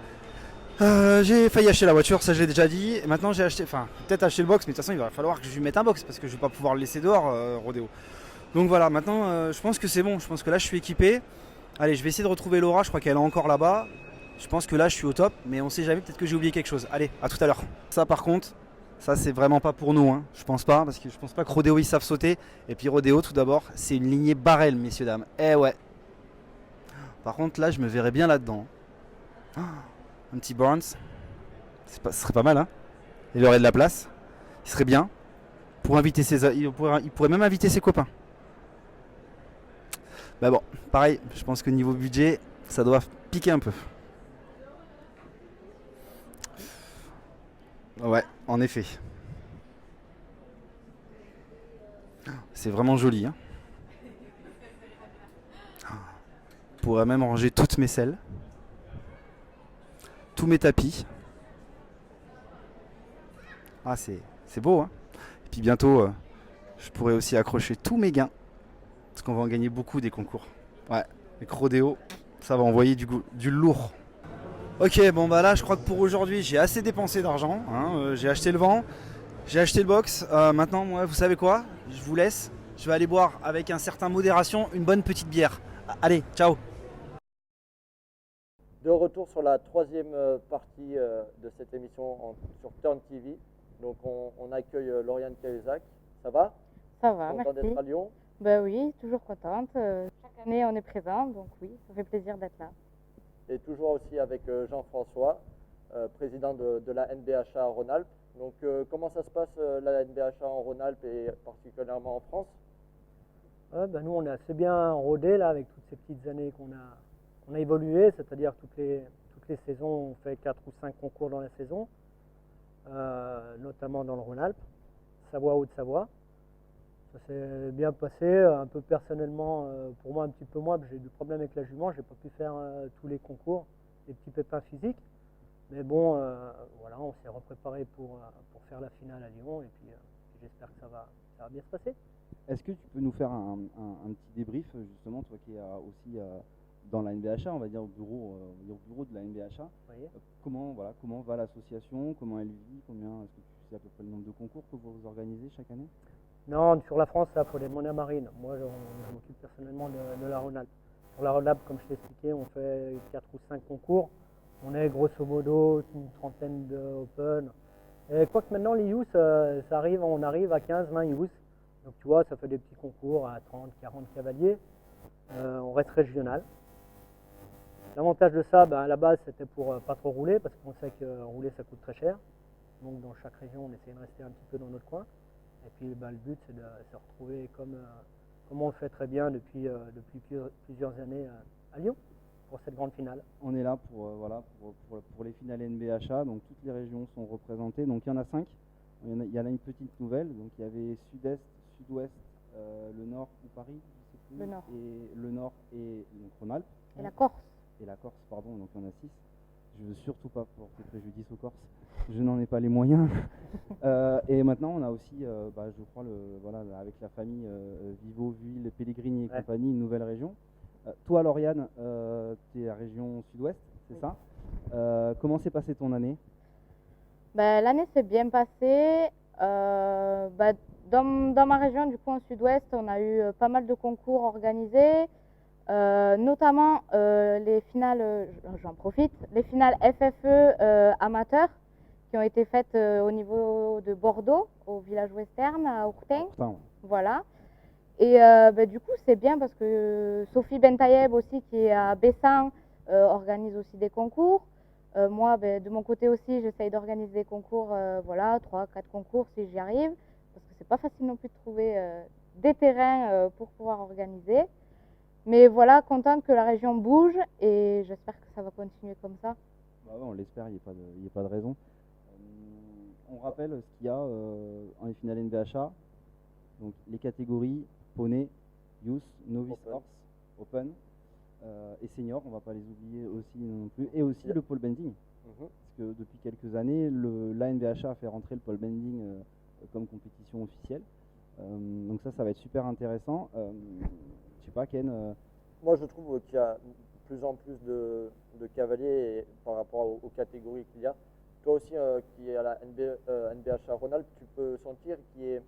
J'ai failli acheter la voiture, ça je l'ai déjà dit. Et maintenant j'ai acheté, peut-être acheter le box, mais de toute façon il va falloir que je lui mette un box parce que je vais pas pouvoir le laisser dehors, Rodéo. Donc voilà, maintenant je pense que c'est bon, je pense que là je suis équipé. Allez, je vais essayer de retrouver Laura, je crois qu'elle est encore là-bas. Je pense que là je suis au top, mais on sait jamais, peut-être que j'ai oublié quelque chose. Allez, à tout à l'heure. Ça par contre, ça c'est vraiment pas pour nous, je pense pas, parce que je pense pas que Rodéo ils savent sauter. Et puis Rodéo tout d'abord, c'est une lignée Barrel, messieurs dames. Eh ouais. Par contre là je me verrais bien là-dedans. Un petit Barnes, ce serait pas mal, Il aurait de la place, il serait bien. Il pourrait même inviter ses copains. Bah bon, pareil, je pense que niveau budget, ça doit piquer un peu. Ouais, en effet. C'est vraiment joli. Je pourrais même ranger toutes mes selles. Tous mes tapis. Ah, c'est beau, Et puis bientôt, je pourrais aussi accrocher tous mes gains. Parce qu'on va en gagner beaucoup des concours. Ouais, avec Rodéo, ça va envoyer du lourd. Ok, bon là, je crois que pour aujourd'hui, j'ai assez dépensé d'argent. J'ai acheté le vent, j'ai acheté le box. Maintenant, moi, vous savez quoi? Je vous laisse. Je vais aller boire avec un certain modération une bonne petite bière. Allez, ciao. De retour sur la troisième partie de cette émission sur Turn TV. Donc on accueille Lauriane Cahuzac. Ça va? Ça va, Content merci. d'être à Lyon? Ben oui, toujours contente. Chaque année on est présent, donc oui, ça fait plaisir d'être là. Et toujours aussi avec Jean-François, président de la NBHA Rhône-Alpes. Donc comment ça se passe la NBHA en Rhône-Alpes et particulièrement en France? Nous on est assez bien rodés là avec toutes ces petites années qu'on a évolué, c'est-à-dire toutes les saisons on fait 4 ou 5 concours dans la saison, notamment dans le Rhône-Alpes, Savoie, Haute-Savoie. Ça s'est bien passé, un peu personnellement, pour moi un petit peu moins, j'ai eu des problèmes avec la jument, j'ai pas pu faire tous les concours, des petits pépins physiques. Mais bon, voilà, on s'est repréparé pour faire la finale à Lyon et puis j'espère que ça va bien se passer. Est-ce que tu peux nous faire un petit débrief, justement, toi qui es aussi dans la NBHA, on va dire au bureau de la NBHA, Oui. comment va l'association, comment elle vit, est-ce que tu sais à peu près le nombre de concours que vous organisez chaque année? Non, sur la France, il faut demander à Marine. Moi, je m'occupe personnellement de la Rhône-Alpes. Sur la Rhône-Alpes, comme je t'ai expliqué, on fait 4 ou 5 concours. On est grosso modo une trentaine de Open. Et quoique maintenant les youths, on arrive à 15-20 youths. Donc tu vois, ça fait des petits concours à 30-40 cavaliers. On reste régional. L'avantage de ça, à la base, c'était pour pas trop rouler, parce qu'on sait que rouler, ça coûte très cher. Donc dans chaque région, on essaie de rester un petit peu dans notre coin. Et puis le but, c'est de se retrouver comme on le fait très bien depuis plusieurs années à Lyon, pour cette grande finale. On est là pour les finales NBHA, donc toutes les régions sont représentées. Donc il y en a 5. Il y en a une petite nouvelle. Donc il y avait Sud-Est, Sud-Ouest, le Nord ou Paris, je sais plus. Le Nord. Et le Nord et donc Rhône-Alpes. Et la Corse. Et la Corse, pardon, donc il y en a 6. Je ne veux surtout pas porter préjudice aux Corses. Je n'en ai pas les moyens. Et maintenant, on a aussi, je crois, avec la famille Vivo, Vuille, Pellegrini et compagnie, une nouvelle région. Toi, Lauriane, tu es la région Sud-Ouest, c'est ça? Comment s'est passée ton année? L'année s'est bien passée. Dans ma région, du coup, en Sud-Ouest, on a eu pas mal de concours organisés. Notamment les finales, j'en profite, les finales FFE amateurs qui ont été faites au niveau de Bordeaux, au village western, à Ourtin. Voilà. Et du coup, c'est bien parce que Sophie Bentayeb aussi, qui est à Bessin, organise aussi des concours. Moi, de mon côté aussi, j'essaye d'organiser des concours, 3-4 concours si j'y arrive, parce que c'est pas facile non plus de trouver des terrains pour pouvoir organiser. Mais voilà, contente que la région bouge et j'espère que ça va continuer comme ça. On l'espère, il n'y a pas de raison. On rappelle ce qu'il y a en les finales NBHA. Donc les catégories poney, youth, novice horse, open et senior, on ne va pas les oublier aussi non plus. Et aussi le pole bending. Parce que depuis quelques années, la NBHA a fait rentrer le pole bending comme compétition officielle. Donc ça va être super intéressant. Je sais pas, Ken. Moi, je trouve qu'il y a de plus en plus de cavaliers par rapport aux catégories qu'il y a. Toi aussi, qui est à la NBHA Rhône-Alpes, tu peux sentir qu'il y ait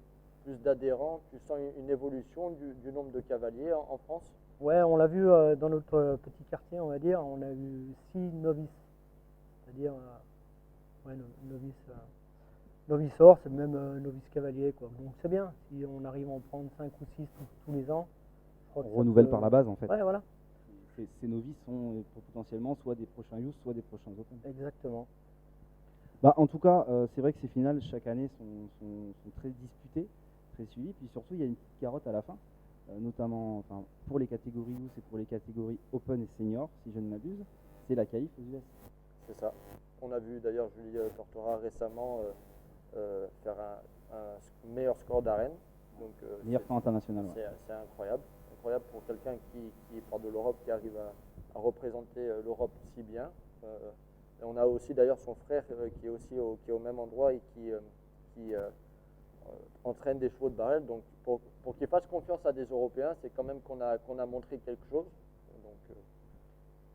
plus d'adhérents. Tu sens une évolution du nombre de cavaliers en France? Ouais, on l'a vu dans notre petit quartier, on va dire. On a eu 6 novices, c'est-à-dire novice horse, même novice cavalier, quoi. Donc c'est bien. Si on arrive à en prendre 5 ou 6 tous les ans. On renouvelle par la base en fait. Ouais, voilà. Ces novices sont potentiellement soit des prochains youth, soit des prochains open. Exactement. En tout cas, c'est vrai que ces finales chaque année sont très disputées, très suivies. Puis surtout, il y a une petite carotte à la fin, notamment pour les catégories youth et pour les catégories open et senior, si je ne m'abuse, c'est la qualif aux US. C'est ça. On a vu d'ailleurs Julie Tortora récemment faire un meilleur score d'arène. Meilleur temps international. C'est incroyable. Incroyable pour quelqu'un qui part de l'Europe, qui arrive à représenter l'Europe si bien. Et on a aussi d'ailleurs son frère qui est aussi qui est au même endroit et qui entraîne des chevaux de barrel. Donc pour qu'il fasse confiance à des Européens, c'est quand même qu'on a montré quelque chose. Donc,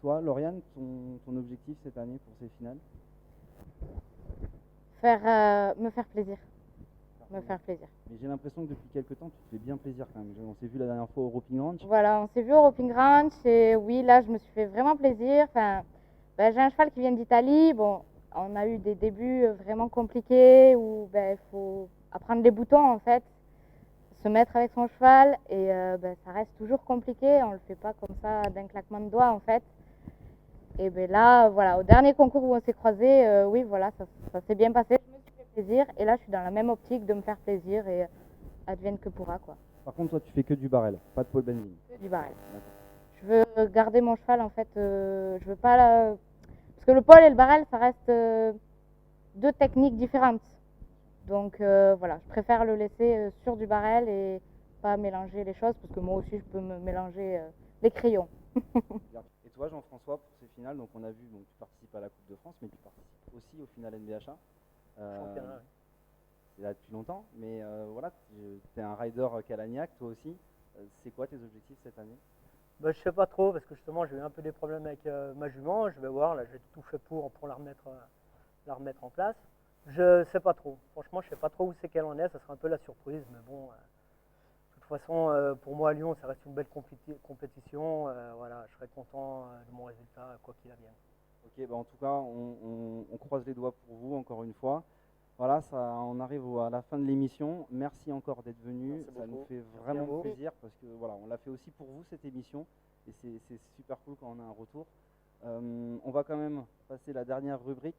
toi, Lauriane, ton objectif cette année pour ces finales? Me faire plaisir. Me faire plaisir. Mais j'ai l'impression que depuis quelques temps, tu te fais bien plaisir quand même. On s'est vu la dernière fois au Roping Ranch. Voilà, on s'est vu au Roping Ranch et oui, là, je me suis fait vraiment plaisir. J'ai un cheval qui vient d'Italie. Bon, on a eu des débuts vraiment compliqués où il faut apprendre les boutons en fait, se mettre avec son cheval et ça reste toujours compliqué. On le fait pas comme ça d'un claquement de doigts en fait. Et là, voilà, au dernier concours où on s'est croisés, oui, voilà, ça s'est bien passé. Je me suis fait plaisir et là, je suis dans la même optique de me faire plaisir et advienne que pourra quoi. Par contre, toi, tu fais que du barrel, pas de pole bending. Que du barrel. Je veux garder mon cheval en fait. Je veux pas parce que le pole et le barrel, ça reste 2 techniques différentes. Donc voilà, je préfère le laisser sur du barrel et pas mélanger les choses parce que moi aussi, je peux me mélanger les crayons. Et toi, Jean-François, pour ces finales, donc on a vu, donc tu participes à la Coupe de France, mais tu participes aussi aux finales NBHA. Championnat, oui. C'est là depuis longtemps, mais voilà, tu es un rider Calagnac, toi aussi. C'est quoi tes objectifs cette année? Je sais pas trop, parce que justement, j'ai eu un peu des problèmes avec ma jument. Je vais voir, là, j'ai tout fait pour la remettre en place. Je sais pas trop. Franchement, je sais pas trop où c'est qu'elle en est. Ça sera un peu la surprise, mais bon. De toute façon, pour moi, à Lyon, ça reste une belle compétition. Voilà, je serai content de mon résultat, quoi qu'il advienne. Ok, bah en tout cas, on croise les doigts pour vous encore une fois. Voilà, on arrive à la fin de l'émission. Merci encore d'être venu. Ça nous fait vraiment plaisir parce que voilà, on l'a fait aussi pour vous cette émission et c'est super cool quand on a un retour. On va quand même passer la dernière rubrique.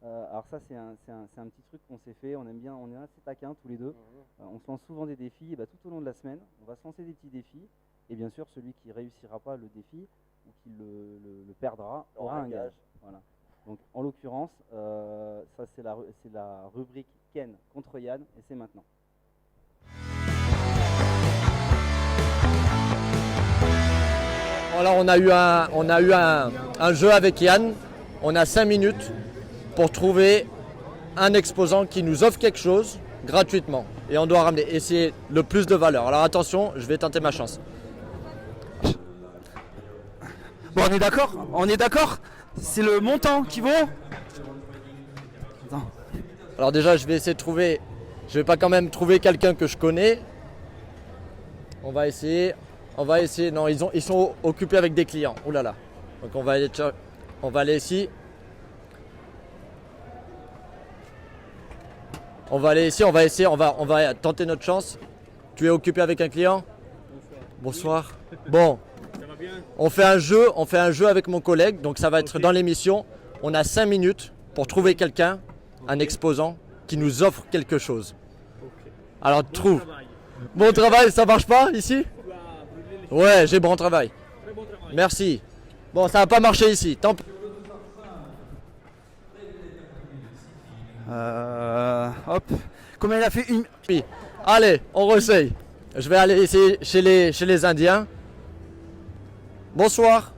Alors ça c'est un petit truc qu'on s'est fait. On est assez taquins tous les deux. On se lance souvent des défis et bah, tout au long de la semaine. On va se lancer des petits défis et bien sûr celui qui réussira pas le défi ou qui le perdra aura un gage. Voilà. Donc en l'occurrence, ça c'est la rubrique Ken contre Yann et c'est maintenant. Alors on a eu un jeu avec Yann. On a 5 minutes pour trouver un exposant qui nous offre quelque chose gratuitement. Et on doit ramener. Et c'est le plus de valeur. Alors attention, je vais tenter ma chance. Bon, on est d'accord? On est d'accord? C'est le montant qui vaut? Attends. Alors déjà, je vais essayer de trouver... Je vais pas quand même trouver quelqu'un que je connais. On va essayer... Non, ils sont occupés avec des clients. Ouh là là. Donc on va aller ici. On va tenter notre chance. Tu es occupé avec un client? Bonsoir. Bon. On fait un jeu avec mon collègue, donc ça va être dans l'émission. On a 5 minutes pour trouver quelqu'un, un exposant, qui nous offre quelque chose. Alors trouve. Bon travail, ça marche pas ici? Ouais, j'ai bon travail. Merci. Bon, ça va pas marcher ici. Tant pis. Hop. Combien il a fait une... Allez, on réessaye. Je vais aller essayer chez les Indiens. Bonsoir.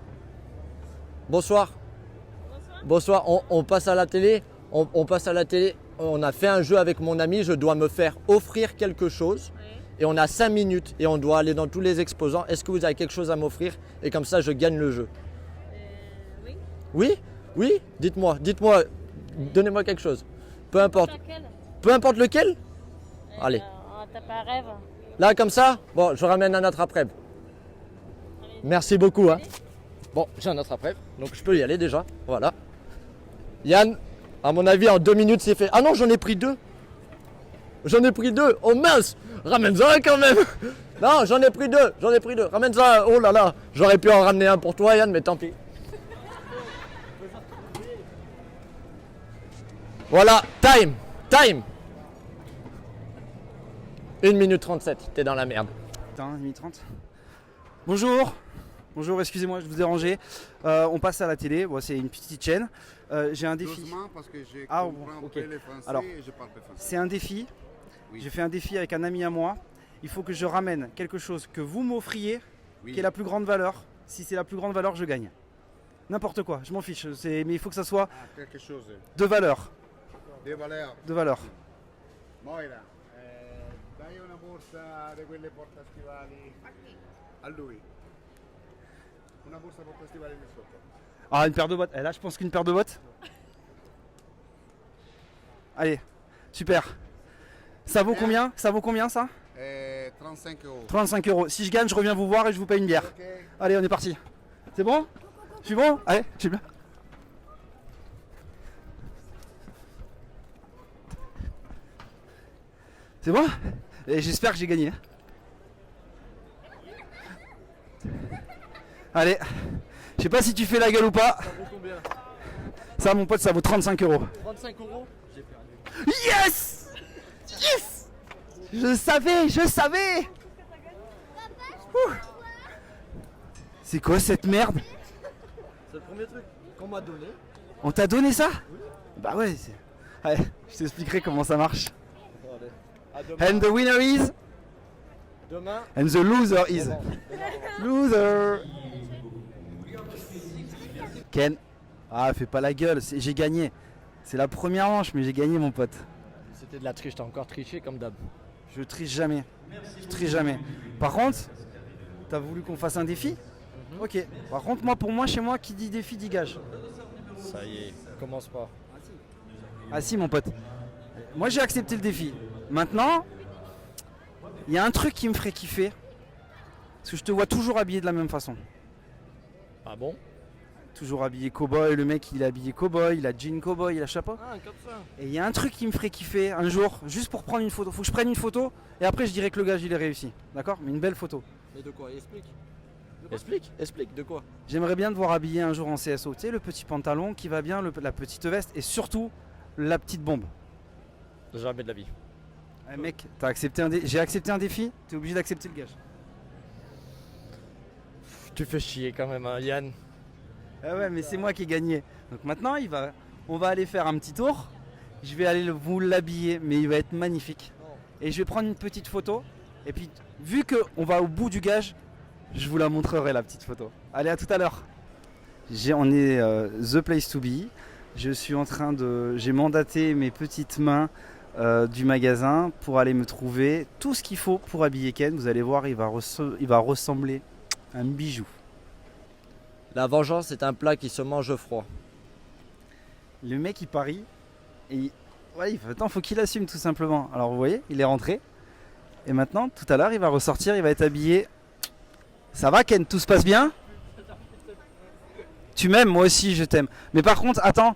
Bonsoir. Bonsoir. On passe à la télé. On passe à la télé. On a fait un jeu avec mon ami. Je dois me faire offrir quelque chose. Et on a 5 minutes et on doit aller dans tous les exposants. Est-ce que vous avez quelque chose à m'offrir? Et comme ça, je gagne le jeu. Oui. Oui? Oui? Dites-moi. Donnez-moi quelque chose. Peu importe. Peu importe lequel? Allez. On tape un rêve. Là, comme ça? Bon, je ramène un autre après. Merci beaucoup. Hein. Bon, j'ai un autre après. Donc, je peux y aller déjà. Voilà. Yann, à mon avis, en 2 minutes, c'est fait. Ah non, j'en ai pris 2. J'en ai pris 2. Oh mince! Ramène-en un quand même. Non, j'en ai pris 2. Ramène-en un. Oh là là. J'aurais pu en ramener un pour toi, Yann, mais tant pis. Voilà, time. 1 minute 37, t'es dans la merde. Putain, 1 minute 30. Bonjour, excusez-moi, je vous dérangeais. On passe à la télé, bon, c'est une petite chaîne. J'ai un défi. Parce que je comprends un peu le français. Alors, et je parle pas français. C'est un défi. Oui. J'ai fait un défi avec un ami à moi. Il faut que je ramène quelque chose que vous m'offriez, qui est la plus grande valeur. Si c'est la plus grande valeur, je gagne. N'importe quoi, je m'en fiche. Mais il faut que ça soit quelque chose. de valeur. De valeur. Moira, dai una borsa di quelle portastivali a lui. Una borsa portastivali lì sotto. Ah, une paire de bottes. Et là, je pense qu'une paire de bottes. Allez, super. Ça vaut combien? Ça vaut combien ça? 35 euros. 35 euros. Si je gagne, je reviens vous voir et je vous paye une bière. Okay. Allez, on est parti. C'est bon? Je suis bon? Allez, je suis bien. C'est bon? Et j'espère que j'ai gagné. Allez, je sais pas si tu fais la gueule ou pas. Ça vaut combien? Ça, mon pote, ça vaut 35 euros. 35 euros? J'ai perdu. Yes! Yes! Je savais! Ouh. C'est quoi cette merde? C'est le premier truc qu'on m'a donné. On t'a donné ça? Oui. Bah ouais. Allez, je t'expliquerai comment ça marche. And the winner is? Demain. And the loser is? Loser! Ken. Ah, fais pas la gueule, j'ai gagné. C'est la première manche, mais j'ai gagné, mon pote. C'était de la triche, t'as encore triché comme d'hab. Je triche jamais. Par contre, t'as voulu qu'on fasse un défi? Ok. Par contre, pour moi, chez moi, qui dit défi dit gage. Ça y est, commence pas. Ah si, mon pote. Moi, j'ai accepté le défi. Maintenant, il y a un truc qui me ferait kiffer. Parce que je te vois toujours habillé de la même façon. Ah bon? toujours habillé cow-boy. Le mec, il est habillé cow-boy, il a jean cow-boy, il a chapeau. Ah, comme ça. Et il y a un truc qui me ferait kiffer un jour, juste pour prendre une photo. Faut que je prenne une photo et après je dirais que le gars, il est réussi. D'accord? Mais une belle photo. Mais de quoi? Explique, de quoi? J'aimerais bien te voir habillé un jour en CSO. Tu sais, le petit pantalon qui va bien, la petite veste et surtout la petite bombe. Jamais de la vie. Eh, mec, j'ai accepté un défi, t'es obligé d'accepter le gage. Tu fais chier quand même, hein, Yann. Ah ouais, mais c'est moi qui ai gagné. Donc maintenant, on va aller faire un petit tour. Je vais aller vous l'habiller, mais il va être magnifique. Et je vais prendre une petite photo. Et puis, vu qu'on va au bout du gage, je vous la montrerai, la petite photo. Allez, à tout à l'heure. On est the place to be. Je suis en train de... J'ai mandaté mes petites mains du magasin pour aller me trouver tout ce qu'il faut pour habiller Ken. Vous allez voir, il va ressembler à un bijou. La vengeance est un plat qui se mange froid. Le mec, il parie. Et attends, faut qu'il assume tout simplement. Alors vous voyez, il est rentré. Et maintenant, tout à l'heure, il va ressortir, il va être habillé. Ça va Ken, tout se passe bien? Tu m'aimes, moi aussi je t'aime. Mais par contre, attends,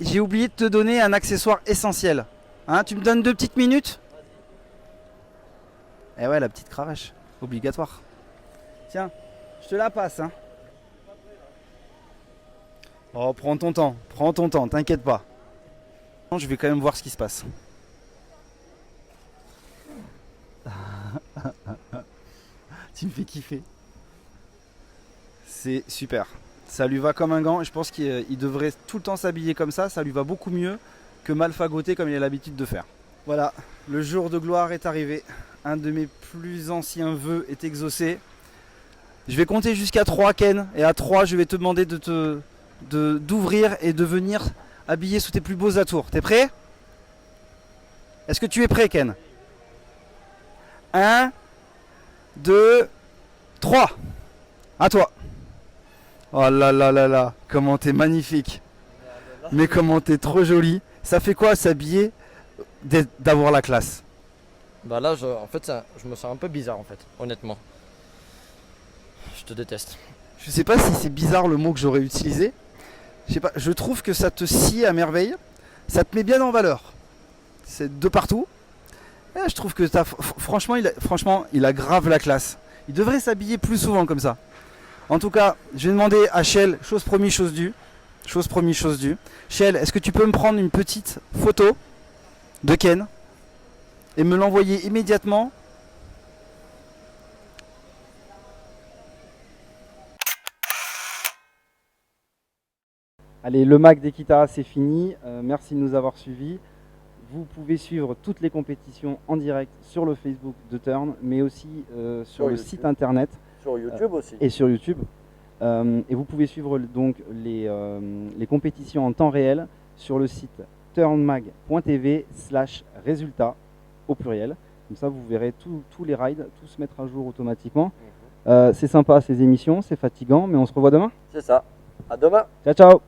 j'ai oublié de te donner un accessoire essentiel. Hein, tu me donnes 2 petites minutes? Eh ouais, la petite cravache, obligatoire. Tiens, je te la passe. Hein. Oh, prends ton temps, t'inquiète pas. Je vais quand même voir ce qui se passe. Tu me fais kiffer. C'est super. Ça lui va comme un gant. Je pense qu'il devrait tout le temps s'habiller comme ça. Ça lui va beaucoup mieux que mal fagoter comme il a l'habitude de faire. Voilà, le jour de gloire est arrivé. Un de mes plus anciens vœux est exaucé. Je vais compter jusqu'à 3, Ken. Et à 3, je vais te demander d'ouvrir et de venir habiller sous tes plus beaux atours. T'es prêt? Est-ce que tu es prêt, Ken? 1, 2, 3. À toi. Oh là là là là, comment t'es magnifique. Mais comment t'es trop jolie. Ça fait quoi s'habiller, d'avoir la classe? Bah là, en fait, je me sens un peu bizarre, en fait, honnêtement. Je te déteste. Je sais pas si c'est bizarre le mot que j'aurais utilisé. Je sais pas, je trouve que ça te scie à merveille. Ça te met bien en valeur. C'est de partout. Et je trouve que franchement, il a grave la classe. Il devrait s'habiller plus souvent comme ça. En tout cas, je vais demander à Shell, chose promise, chose due. Chose promise, chose due. Shell, est-ce que tu peux me prendre une petite photo de Ken et me l'envoyer immédiatement? Allez, le Mac des Kitara, c'est fini. Merci de nous avoir suivis. Vous pouvez suivre toutes les compétitions en direct sur le Facebook de Turn, mais aussi sur le site internet. Sur YouTube aussi. Et sur YouTube. Et vous pouvez suivre donc les compétitions en temps réel sur le site turnmag.tv/résultats au pluriel. Comme ça, vous verrez tous les rides, tout se mettre à jour automatiquement. C'est sympa ces émissions, c'est fatigant, mais on se revoit demain. C'est ça. À demain. Ciao, ciao.